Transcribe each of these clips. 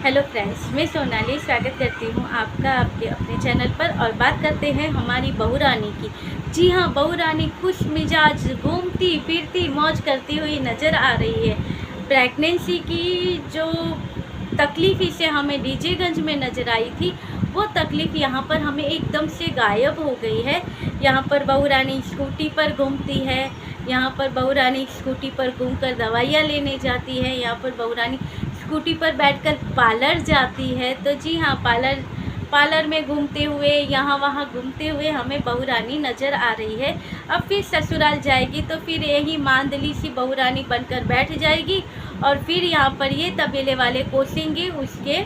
Hello friends, मैं सोनाली स्वागत करती हूँ आपका आपके अपने चैनल पर। और बात करते हैं हमारी बहू रानी की। जी हाँ, बहू रानी खुश मिजाज घूमती फिरती मौज करती हुई नज़र आ रही है। प्रेगनेंसी की जो तकलीफ़ इसे हमें डीजेगंज में नज़र आई थी, वो तकलीफ़ यहाँ पर हमें एकदम से गायब हो गई है। यहाँ पर बहू रानी स्कूटी पर घूमती है, यहाँ पर बहू रानी स्कूटी पर घूमकर दवाइयाँ लेने जाती है, यहाँ पर बहू रानी स्कूटी पर बैठकर पार्लर जाती है। तो जी हाँ, पार्लर में घूमते हुए, यहाँ वहाँ घूमते हुए हमें बहू रानी नज़र आ रही है। अब फिर ससुराल जाएगी तो फिर यही मांदली सी बहू रानी बनकर बैठ जाएगी और फिर यहाँ पर ये तबेले वाले कोसेंगे उसके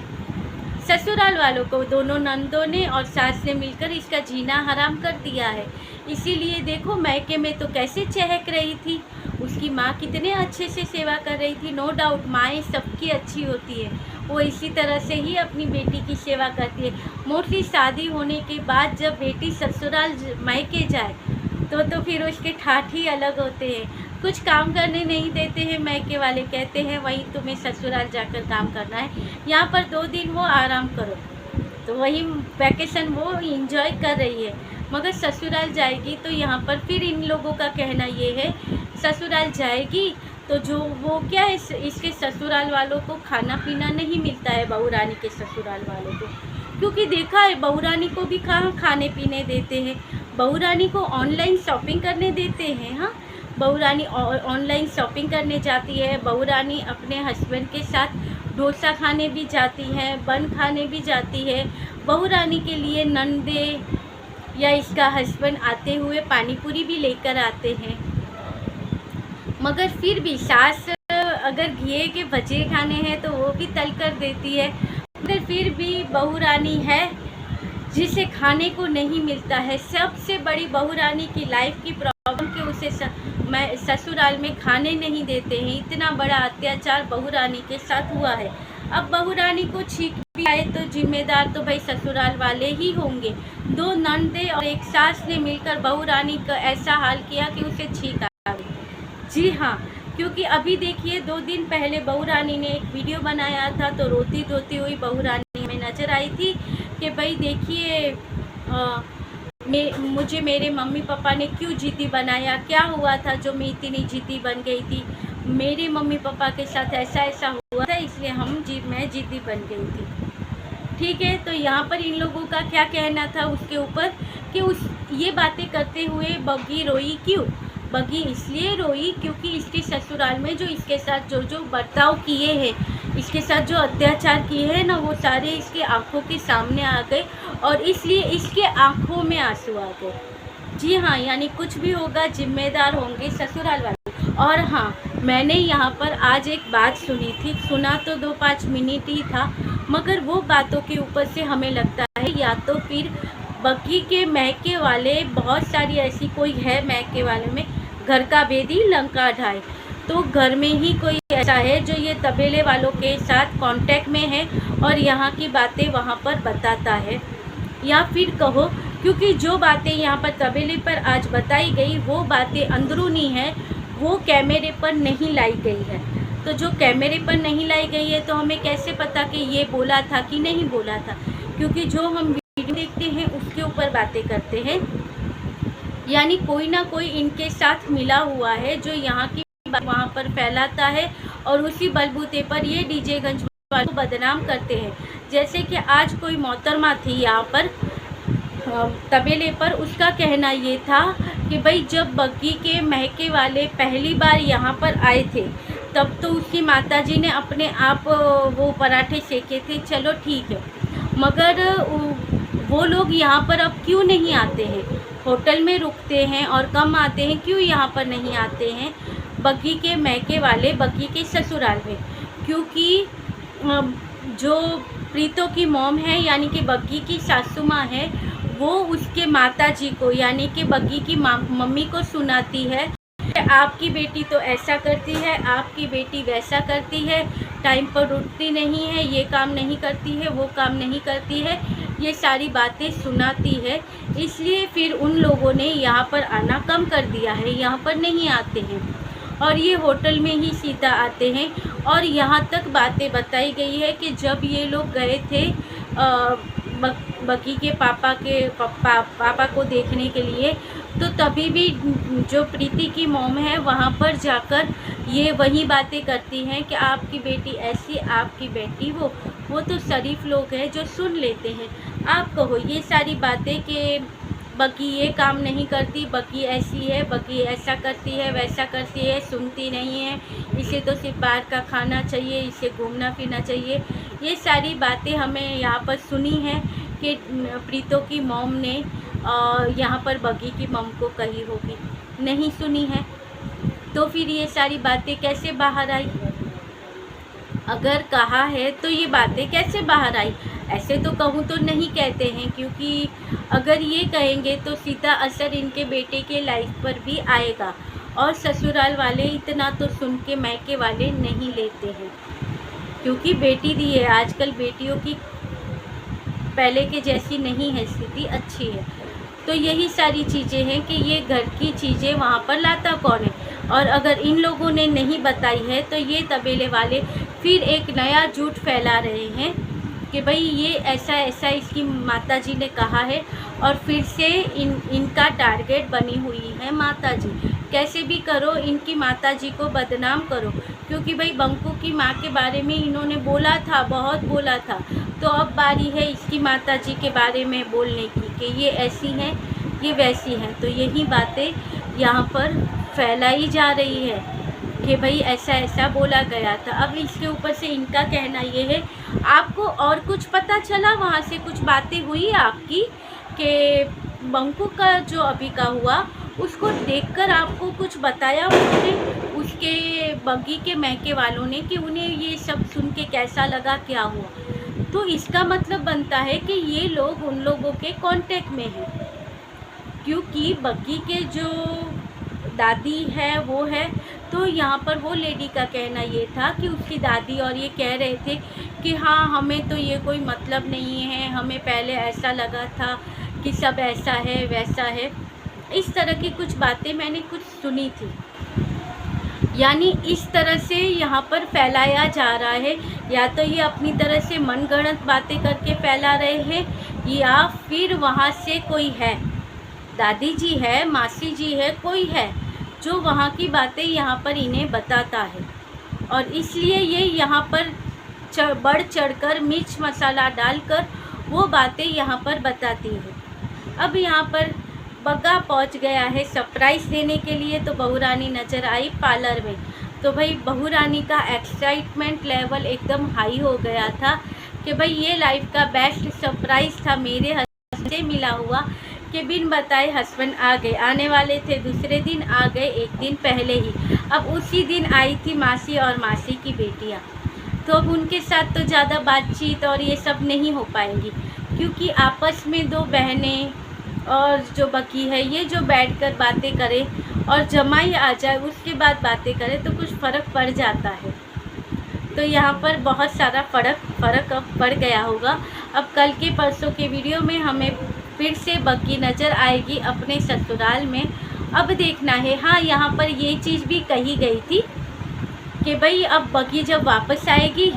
ससुराल वालों को। दोनों नंदों ने और सास ने मिलकर इसका जीना हराम कर दिया है। इसीलिए देखो, मैके में तो कैसे चहक रही थी, उसकी माँ कितने अच्छे से सेवा कर रही थी। नो डाउट माएँ सबकी अच्छी होती है, वो इसी तरह से ही अपनी बेटी की सेवा करती है। मोस्टली शादी होने के बाद जब बेटी ससुराल मायके जाए तो फिर उसके ठाठ ही अलग होते हैं। कुछ काम करने नहीं देते हैं मायके वाले, कहते हैं वहीं तुम्हें ससुराल जाकर काम करना है, यहाँ पर 2 दिन वो आराम करो। तो वही वैकेशन वो एंजॉय कर रही है। मगर ससुराल जाएगी तो यहाँ पर फिर इन लोगों का कहना ये है, ससुराल जाएगी तो जो वो क्या है, इसके ससुराल वालों को खाना पीना नहीं मिलता है बहू रानी के ससुराल वालों को। क्योंकि देखा है, बहू रानी को भी कहाँ खाने पीने देते हैं, बहू रानी को ऑनलाइन शॉपिंग करने देते हैं। हाँ, बहू रानी ऑनलाइन शॉपिंग करने जाती है, बहू रानी अपने हस्बैंड के साथ डोसा खाने भी जाती हैं, बन खाने भी जाती है। बहू रानी के लिए नंदे या इसका हस्बैंड आते हुए पानी पूरी भी लेकर आते हैं। मगर फिर भी सास अगर घिए के भजे खाने हैं तो वो भी तल कर देती है। मगर फिर भी बहू रानी है जिसे खाने को नहीं मिलता है। सबसे बड़ी बहू रानी की लाइफ की प्रॉब्लम कि उसे ससुराल में खाने नहीं देते हैं। इतना बड़ा अत्याचार बहू रानी के साथ हुआ है। अब बहू रानी को छींक भी आए तो जिम्मेदार तो भाई ससुराल वाले ही होंगे। 2 नंदे और एक सास ने मिलकर बहू रानी का ऐसा हाल किया कि उसे छींक आ गई। जी हाँ, क्योंकि अभी देखिए 2 दिन पहले बहू रानी ने एक वीडियो बनाया था, तो रोती धोती हुई बहू रानी हमें नज़र आई थी कि भाई देखिए, मुझे मेरे मम्मी पापा ने क्यों जिद्दी बनाया, क्या हुआ था जो मैं इतनी जिद्दी बन गई थी। मेरे मम्मी पापा के साथ ऐसा हुआ था, इसलिए मैं जिद्दी बन गई थी। ठीक है, तो यहाँ पर इन लोगों का क्या कहना था उसके ऊपर कि ये बातें करते हुए बग्गी रोई क्यों। बग्गी इसलिए रोई क्योंकि इसके ससुराल में जो इसके साथ जो बर्ताव किए हैं, इसके साथ जो अत्याचार किए हैं ना, वो सारे इसके आंखों के सामने आ गए और इसलिए इसके आंखों में आंसू आ गए। जी हाँ, यानी कुछ भी होगा जिम्मेदार होंगे ससुराल वाले। और हाँ, मैंने यहाँ पर आज एक बात सुनी थी, सुना तो 2-5 मिनट ही था, मगर वो बातों के ऊपर से हमें लगता है या तो फिर बग्गी के मैके वाले, बहुत सारी ऐसी कोई है मैके वाले में, घर का भेदी लंका ढाए, तो घर में ही कोई ऐसा है जो ये तबेले वालों के साथ कांटेक्ट में है और यहाँ की बातें वहाँ पर बताता है। या फिर कहो, क्योंकि जो बातें यहाँ पर तबेले पर आज बताई गई वो बातें अंदरूनी है, वो कैमरे पर नहीं लाई गई है। तो जो कैमरे पर नहीं लाई गई है तो हमें कैसे पता कि ये बोला था कि नहीं बोला था, क्योंकि जो हम वीडियो देखते हैं उसके ऊपर बातें करते हैं। यानी कोई ना कोई इनके साथ मिला हुआ है जो यहाँ की वहाँ पर फैलाता है और उसी बलबूते पर ये डीजेगंज वालों को बदनाम करते हैं। जैसे कि आज कोई मोहतरमा थी यहाँ पर तबेले पर, उसका कहना ये था कि भाई जब बग्गी के महके वाले पहली बार यहाँ पर आए थे तब तो उसकी माताजी ने अपने आप वो पराठे सेके थे, चलो ठीक है, मगर वो लोग यहाँ पर अब क्यों नहीं आते हैं, होटल में रुकते हैं और कम आते हैं, क्यों यहाँ पर नहीं आते हैं बग्गी के मैके वाले बग्गी के ससुराल में। क्योंकि जो प्रीतो की मॉम है यानी कि बग्गी की सासू माँ है, वो उसके माताजी को यानी कि बग्गी की मम्मी को सुनाती है कि आपकी बेटी तो ऐसा करती है, आपकी बेटी वैसा करती है, टाइम पर उठती नहीं है, ये काम नहीं करती है, वो काम नहीं करती है, ये सारी बातें सुनाती है। इसलिए फिर उन लोगों ने यहाँ पर आना कम कर दिया है, यहाँ पर नहीं आते हैं। और ये होटल में ही सीधा आते हैं। और यहाँ तक बातें बताई गई है कि जब ये लोग गए थे बकी के पापा को देखने के लिए, तो तभी भी जो प्रीति की मॉम है वहाँ पर जाकर ये वही बातें करती हैं कि आपकी बेटी ऐसी, आपकी बेटी वो तो शरीफ लोग हैं जो सुन लेते हैं। आप कहो ये सारी बातें कि बकी ये काम नहीं करती, बकी ऐसी है, बकी ऐसा करती है, वैसा करती है, सुनती नहीं है, इसे तो सिर्फ बाहर का खाना चाहिए, इसे घूमना फिरना चाहिए। ये सारी बातें हमें यहाँ पर सुनी हैं कि प्रीतो की मॉम ने यहाँ पर बगी की मॉम को कही होगी। नहीं सुनी है तो फिर ये सारी बातें कैसे बाहर आई? अगर कहा है तो ये बातें कैसे बाहर आई? ऐसे तो कहूँ तो नहीं कहते हैं, क्योंकि अगर ये कहेंगे तो सीधा असर इनके बेटे के लाइफ पर भी आएगा। और ससुराल वाले इतना तो सुन के मैके वाले नहीं लेते हैं, क्योंकि बेटी दी है। आजकल बेटियों की पहले के जैसी नहीं है स्थिति, अच्छी है। तो यही सारी चीज़ें हैं कि ये घर की चीज़ें वहाँ पर लाता कौन है। और अगर इन लोगों ने नहीं बताई है तो ये तबेले वाले फिर एक नया झूठ फैला रहे हैं कि भाई ये ऐसा ऐसा इसकी माताजी ने कहा है। और फिर से इनका टारगेट बनी हुई है माताजी। कैसे भी करो इनकी माताजी को बदनाम करो, क्योंकि भाई बंकू की माँ के बारे में इन्होंने बोला था, बहुत बोला था। तो अब बारी है इसकी माताजी के बारे में बोलने की कि ये ऐसी हैं, ये वैसी हैं। तो यही बातें यहाँ पर फैलाई जा रही है कि भाई ऐसा ऐसा बोला गया था। अब इसके ऊपर से इनका कहना ये है, आपको और कुछ पता चला वहाँ से? कुछ बातें हुई आपकी कि बंकू का जो अभी का हुआ उसको देखकर आपको कुछ बताया उन्होंने, उसके बगी के मैके वालों ने, कि उन्हें ये सब सुन के कैसा लगा, क्या हुआ? तो इसका मतलब बनता है कि ये लोग उन लोगों के कांटेक्ट में हैं, क्योंकि बगी के जो दादी है वो है। तो यहाँ पर वो लेडी का कहना ये था कि उसकी दादी और ये कह रहे थे कि हाँ हमें तो ये कोई मतलब नहीं है, हमें पहले ऐसा लगा था कि सब ऐसा है वैसा है। इस तरह की कुछ बातें मैंने कुछ सुनी थी। यानी इस तरह से यहाँ पर फैलाया जा रहा है, या तो ये अपनी तरह से मनगढ़ंत बातें करके फैला रहे हैं, या फिर वहाँ से कोई है, दादी जी है, मासी जी है, कोई है जो वहाँ की बातें यहाँ पर इन्हें बताता है। और इसलिए ये यहाँ पर बढ़ चढ़कर मिर्च मसाला डालकर वो बातें यहाँ पर बताती है। अब यहाँ पर बग्गा पहुँच गया है सरप्राइज़ देने के लिए, तो बहू रानी नज़र आई पार्लर में। तो भाई बहू रानी का एक्साइटमेंट लेवल एकदम हाई हो गया था कि भाई ये लाइफ का बेस्ट सरप्राइज़ था मेरे हस्बैंड से मिला हुआ, कि बिन बताए हस्बैंड आ गए। आने वाले थे दूसरे दिन, आ गए एक दिन पहले ही। अब उसी दिन आई थी मासी और मासी की बेटियाँ, तो अब उनके साथ तो ज़्यादा बातचीत और ये सब नहीं हो पाएंगी, क्योंकि आपस में दो बहनें और जो बकी है ये जो बैठकर बातें करें और जमाई आ जाए उसके बाद बातें करें तो कुछ फ़र्क पड़ जाता है। तो यहाँ पर बहुत सारा फ़र्क अब पड़ गया होगा। अब कल के परसों के वीडियो में हमें फिर से बग्गी नज़र आएगी अपने ससुराल में। अब देखना है। हाँ, यहाँ पर ये चीज़ भी कही गई थी कि भाई अब बग्गी जब वापस आएगी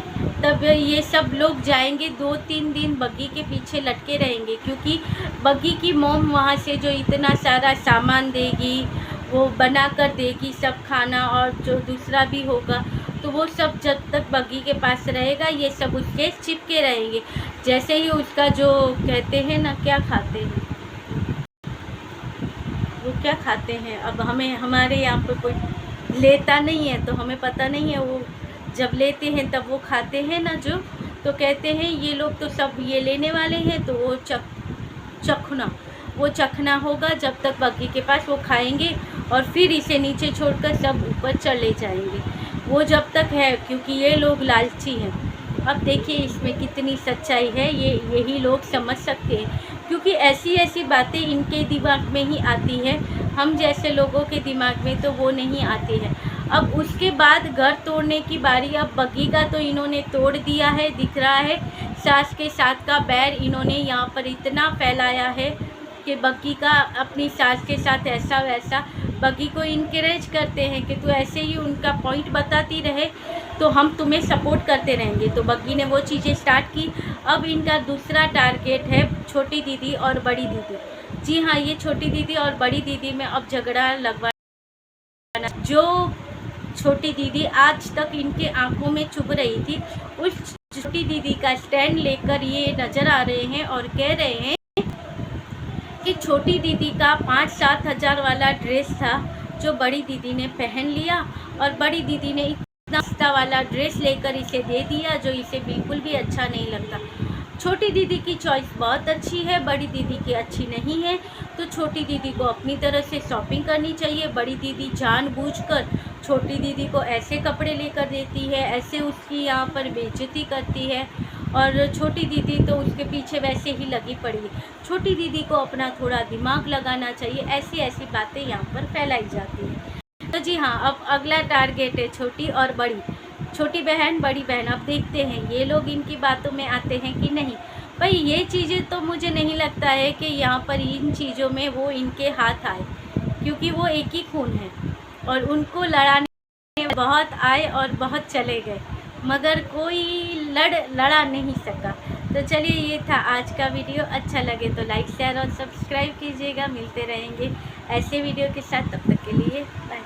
तब ये सब लोग जाएंगे, 2-3 दिन बग्गी के पीछे लटके रहेंगे, क्योंकि बग्गी की मॉम वहाँ से जो इतना सारा सामान देगी, वो बना कर देगी सब खाना, और जो दूसरा भी होगा तो वो सब जब तक बग्गी के पास रहेगा ये सब उसके चिपके रहेंगे। जैसे ही उसका जो कहते हैं ना, क्या खाते हैं वो, क्या खाते हैं, अब हमें हमारे यहाँ पर कोई लेता नहीं है तो हमें पता नहीं है, वो जब लेते हैं तब वो खाते हैं ना जो, तो कहते हैं ये लोग तो सब ये लेने वाले हैं, तो वो चखना होगा जब तक बग्गी के पास, वो खाएंगे और फिर इसे नीचे छोड़कर सब ऊपर चले जाएंगे। वो जब तक है, क्योंकि ये लोग लालची हैं। अब देखिए इसमें कितनी सच्चाई है, यही लोग समझ सकते हैं, क्योंकि ऐसी ऐसी बातें इनके दिमाग में ही आती है, हम जैसे लोगों के दिमाग में तो वो नहीं आती है। अब उसके बाद घर तोड़ने की बारी। अब बग्गी का तो इन्होंने तोड़ दिया है, दिख रहा है। सास के साथ का बैर इन्होंने यहाँ पर इतना फैलाया है कि बग्गी का अपनी सास के साथ ऐसा वैसा, बग्गी को इनकरेज करते हैं कि तू ऐसे ही उनका पॉइंट बताती रहे तो हम तुम्हें सपोर्ट करते रहेंगे। तो बग्गी ने वो चीज़ें स्टार्ट की। अब इनका दूसरा टारगेट है छोटी दीदी और बड़ी दीदी। जी हाँ, ये छोटी दीदी और बड़ी दीदी में अब झगड़ा लगवाना। जो छोटी दीदी आज तक इनके आंखों में चुभ रही थी, उस छोटी दीदी का स्टैंड लेकर ये नज़र आ रहे हैं और कह रहे हैं कि छोटी दीदी का 5-7 हज़ार वाला ड्रेस था जो बड़ी दीदी ने पहन लिया और बड़ी दीदी ने इतना सस्ता वाला ड्रेस लेकर इसे दे दिया जो इसे बिल्कुल भी अच्छा नहीं लगता। छोटी दीदी की चॉइस बहुत अच्छी है, बड़ी दीदी की अच्छी नहीं है। तो छोटी दीदी को अपनी तरह से शॉपिंग करनी चाहिए। बड़ी दीदी जानबूझकर छोटी दीदी को ऐसे कपड़े लेकर देती है, ऐसे उसकी यहाँ पर बेइज्जती करती है और छोटी दीदी तो उसके पीछे वैसे ही लगी पड़ी है। छोटी दीदी को अपना थोड़ा दिमाग लगाना चाहिए। ऐसी ऐसी बातें यहाँ पर फैलाई जाती हैं। तो जी हाँ, अब अगला टारगेट है छोटी और बड़ी। छोटी बहन बड़ी बहन, अब देखते हैं ये लोग इनकी बातों में आते हैं कि नहीं। भाई ये चीज़ें तो मुझे नहीं लगता है कि यहाँ पर इन चीज़ों में वो इनके हाथ आए, क्योंकि वो एक ही खून है और उनको लड़ाने बहुत आए और बहुत चले गए, मगर कोई लड़ा नहीं सका। तो चलिए, ये था आज का वीडियो। अच्छा लगे तो लाइक शेयर और सब्सक्राइब कीजिएगा। मिलते रहेंगे ऐसे वीडियो के साथ, तब तक के लिए बाय।